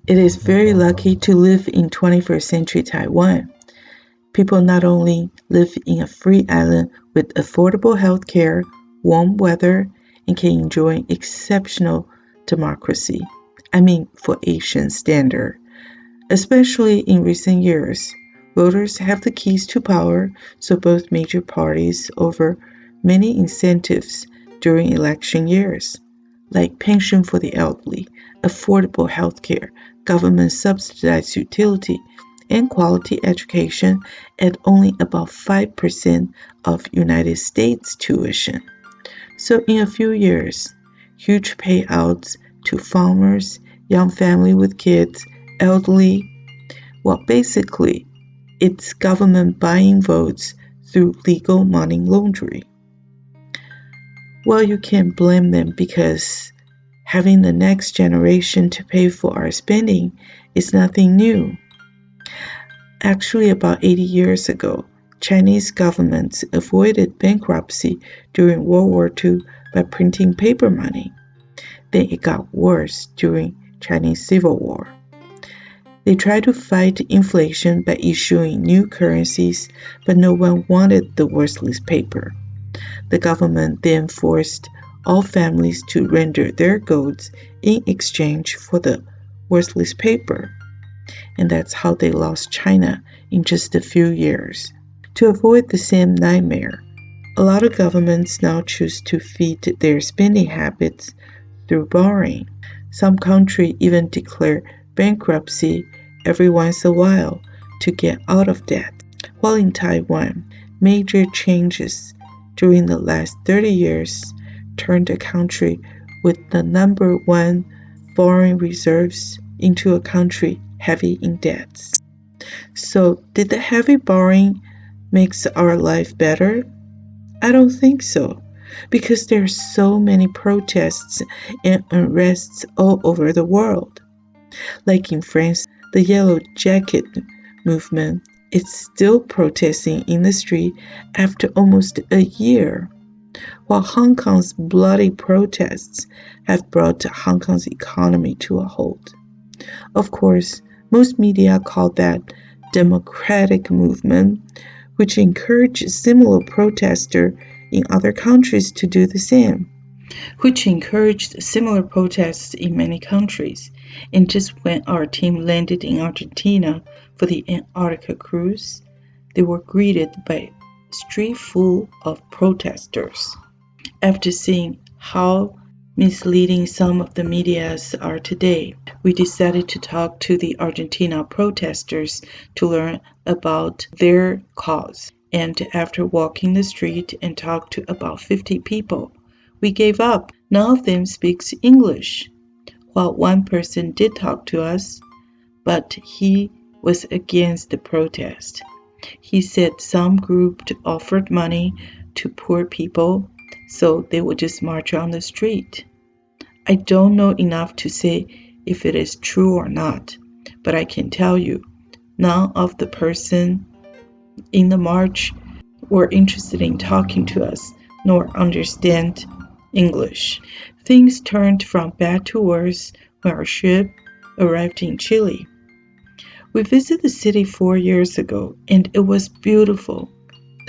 It is very lucky to live in 21st century Taiwan. People not only live in a free island with affordable health care, warm weather, and can enjoy exceptional democracy. I mean, for Asian standard. Especially in recent years, voters have the keys to power, so both major parties offer many incentives during election years, like pension for the elderly, affordable health care, government subsidized utility, and quality education at only about 5% of United States tuition. So in a few years, huge payouts to farmers, young family with kids, elderly, well basically it's government buying votes through legal money laundering. Well, you can't blame them because having the next generation to pay for our spending is nothing new. Actually, about 80 years ago, Chinese governments avoided bankruptcy during World War II by printing paper money. Then it got worse during Chinese Civil War. They tried to fight inflation by issuing new currencies, but no one wanted the worthless paper. The government then forced all families to render their goods in exchange for the worthless paper. And that's how they lost China in just a few years. To avoid the same nightmare, a lot of governments now choose to feed their spending habits through borrowing. Some countries even declare bankruptcy every once in a while to get out of debt. While in Taiwan, major changes during the last 30 years turned the country with the number one foreign reserves into a country heavy in debts. So, did the heavy borrowing makes our life better? I don't think so, because there are so many protests and unrests all over the world. Like in France, the Yellow Jacket movement is still protesting in the street after almost a year, while Hong Kong's bloody protests have brought Hong Kong's economy to a halt. Of course, most media call that democratic movement, which encourages similar protesters in other countries to do the same, which encouraged similar protests in many countries. And just when our team landed in Argentina for the Antarctica cruise, they were greeted by a street full of protesters. After seeing how misleading some of the medias are today, we decided to talk to the Argentina protesters to learn about their cause. And after walking the street and talked to about 50 people, we gave up. None of them speaks English. While one person did talk to us, but he was against the protest. He said some group offered money to poor people, so they would just march on the street. I don't know enough to say if it is true or not, but I can tell you, none of the person in the march were interested in talking to us, nor understand English. Things turned from bad to worse when our ship arrived in Chile. We visited the city 4 years ago, and it was beautiful.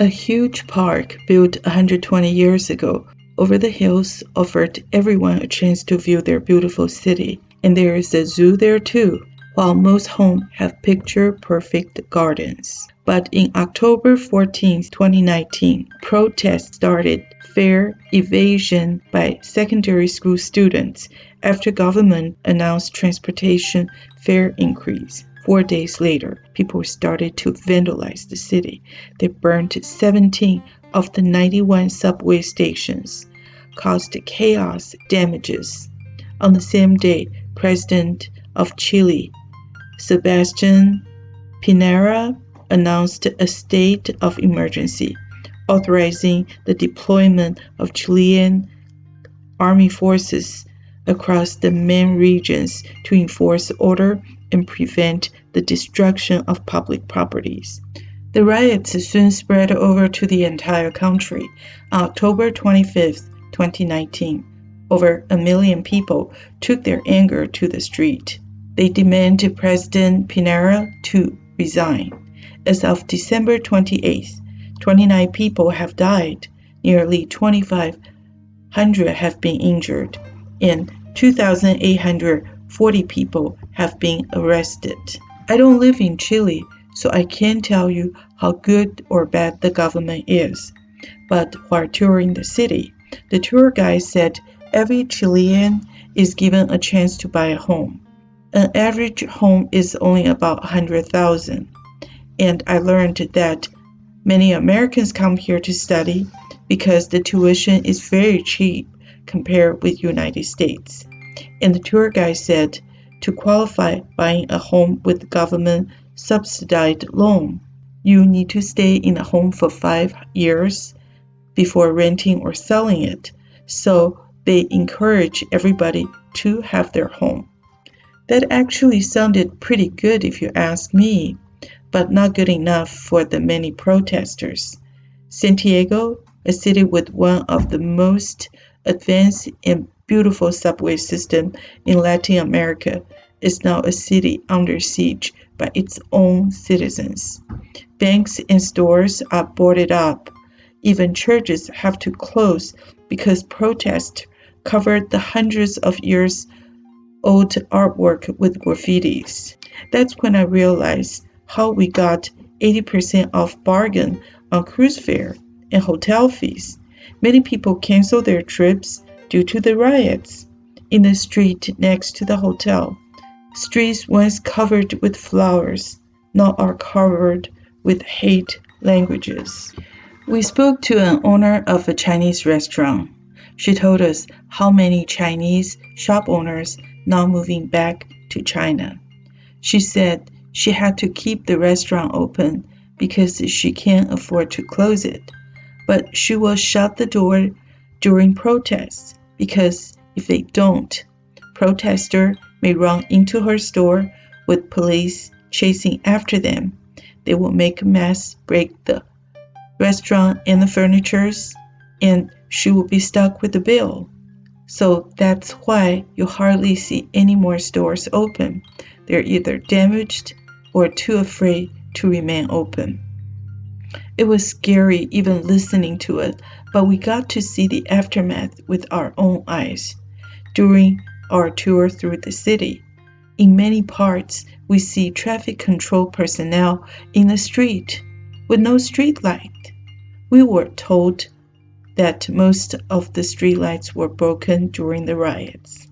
A huge park built 120 years ago over the hills offered everyone a chance to view their beautiful city, and there is a zoo there too, while most homes have picture-perfect gardens. But in October 14, 2019, protests started fare evasion by secondary school students after government announced transportation fare increase. 4 days later, people started to vandalize the city. They burned 17 of the 91 subway stations, caused chaos damages. On the same day, President of Chile, Sebastián Pinera, announced a state of emergency, authorizing the deployment of Chilean army forces across the main regions to enforce order and prevent the destruction of public properties. The riots soon spread over to the entire country. On October 25, 2019, over 1 million people took their anger to the street. They demand President Pinera to resign. As of December 28th, 29 people have died, nearly 2,500 have been injured, and 2,840 people have been arrested. I don't live in Chile, so I can't tell you how good or bad the government is. But while touring the city, the tour guide said every Chilean is given a chance to buy a home. An average home is only about 100,000, and I learned that many Americans come here to study because the tuition is very cheap compared with United States. And the tour guide said to qualify buying a home with government subsidized loan, you need to stay in a home for 5 years before renting or selling it. So they encourage everybody to have their home. That actually sounded pretty good if you ask me, but not good enough for the many protesters. Santiago, a city with one of the most advanced and beautiful subway system in Latin America, is now a city under siege by its own citizens. Banks and stores are boarded up. Even churches have to close because protests covered the hundreds of years old artwork with graffitis. That's when I realized how we got 80% off bargain on cruise fare and hotel fees. Many people canceled their trips due to the riots. In the street next to the hotel, streets once covered with flowers now are covered with hate languages. We spoke to an owner of a Chinese restaurant. She told us how many Chinese shop owners now moving back to China. She said she had to keep the restaurant open because she can't afford to close it, but she will shut the door during protests because if they don't, protesters may run into her store with police chasing after them. They will make a mess, break the restaurant and the furniture, and she will be stuck with the bill. So that's why you hardly see any more stores open. They're either damaged or too afraid to remain open. It was scary even listening to it, but we got to see the aftermath with our own eyes during our tour through the city. In many parts, we see traffic control personnel in the street with no street light. We were told that most of the streetlights were broken during the riots.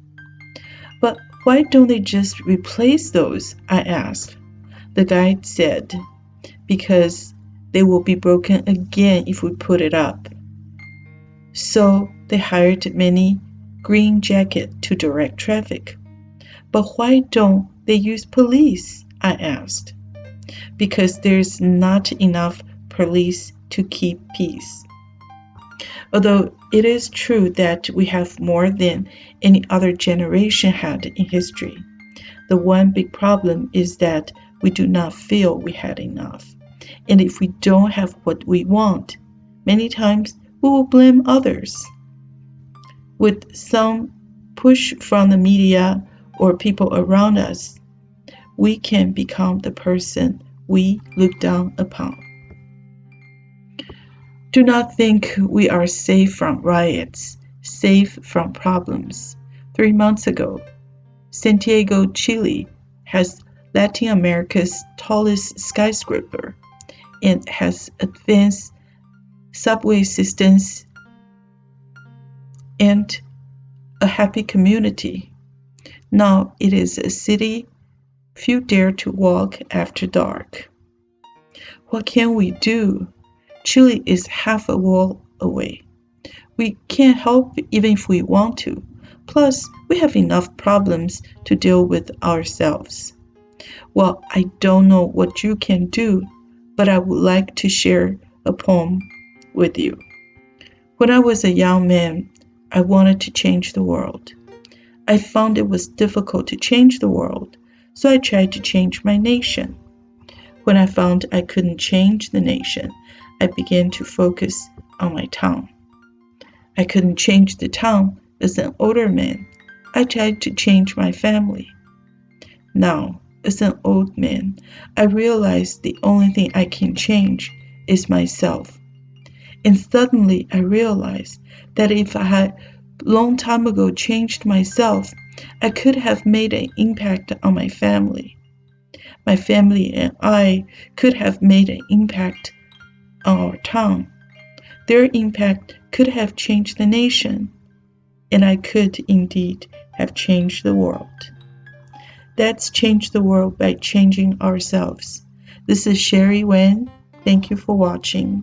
But why don't they just replace those? I asked. The guide said, because they will be broken again if we put it up. So they hired many green jackets to direct traffic. But why don't they use police? I asked. Because there's not enough police to keep peace. Although it is true that we have more than any other generation had in history, the one big problem is that we do not feel we had enough. And if we don't have what we want, many times we will blame others. With some push from the media or people around us, we can become the person we look down upon. Do not think we are safe from riots, safe from problems. 3 months ago, Santiago Chile has Latin America's tallest skyscraper and has advanced subway systems and a happy community. Now it is a city few dare to walk after dark. What can we do? Chile is half a world away. We can't help even if we want to. Plus, we have enough problems to deal with ourselves. Well, I don't know what you can do, but I would like to share a poem with you. When I was a young man, I wanted to change the world. I found it was difficult to change the world, so I tried to change my nation. When I found I couldn't change the nation, I began to focus on my town. I couldn't change the town as an older man. I tried to change my family. Now, as an old man, I realize the only thing I can change is myself. And suddenly I realized that if I had long time ago changed myself, I could have made an impact on my family. My family and I could have made an impact on our town. Their impact could have changed the nation, and I could indeed have changed the world. Let's change the world by changing ourselves. This is Sherry Wen. Thank you for watching.